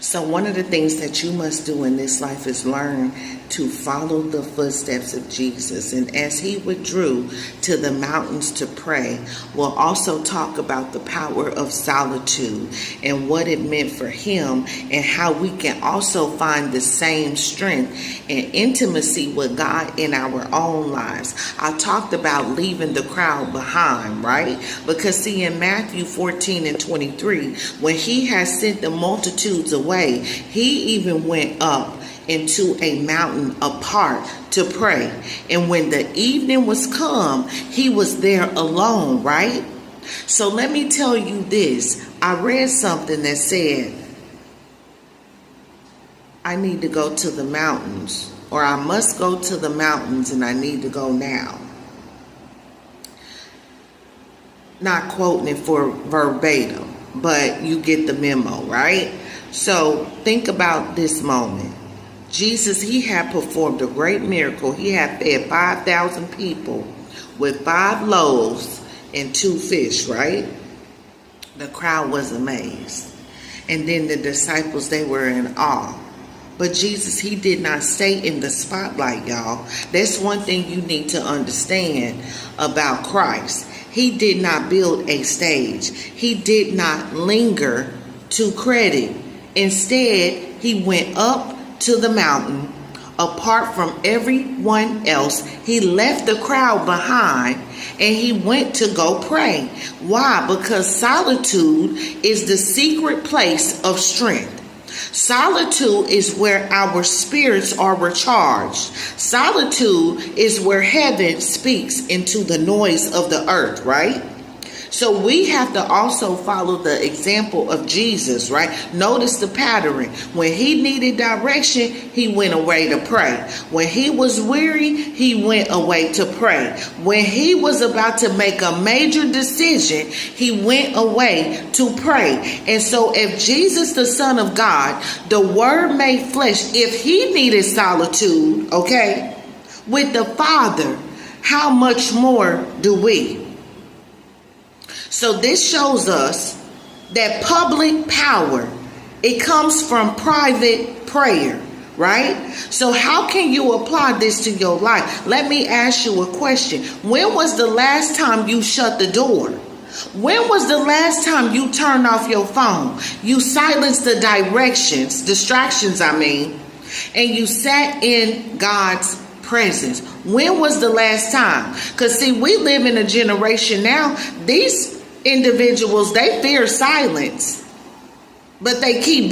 So one of the things that you must do in this life is learn to follow the footsteps of Jesus. And as he withdrew to the mountains to pray, we'll also talk about the power of solitude and what it meant for him and how we can also find the same strength and intimacy with God in our own lives. I talked about leaving the crowd behind, right? Because see, in Matthew 14:23, when he has sent the multitudes away, he even went up into a mountain apart to pray. And when the evening was come, he was there alone, right? So let me tell you this. I read something that said, I need to go to the mountains, or I must go to the mountains and I need to go now. Not quoting it for verbatim, but you get the memo, right? So think about this moment. Jesus, he had performed a great miracle. He had fed 5,000 people with 5 loaves and 2 fish, right? The crowd was amazed. And then the disciples, they were in awe. But Jesus, he did not stay in the spotlight, y'all. That's one thing you need to understand about Christ. He did not build a stage. He did not linger to credit. Instead, he went up to the mountain apart from everyone else. He left the crowd behind and he went to go pray. Why? Because solitude is the secret place of strength. Solitude is where our spirits are recharged. Solitude is where heaven speaks into the noise of the earth, right? So we have to also follow the example of Jesus, right? Notice the pattern. When he needed direction, he went away to pray. When he was weary, he went away to pray. When he was about to make a major decision, he went away to pray. And so if Jesus, the Son of God, the Word made flesh, if he needed solitude, okay, with the Father, how much more do we? So this shows us that public power, it comes from private prayer, right? So how can you apply this to your life? Let me ask you a question. When was the last time you shut the door? When was the last time you turned off your phone? You silenced the distractions, and you sat in God's presence. When was the last time? Because see, we live in a generation now, these individuals, they fear silence, but they keep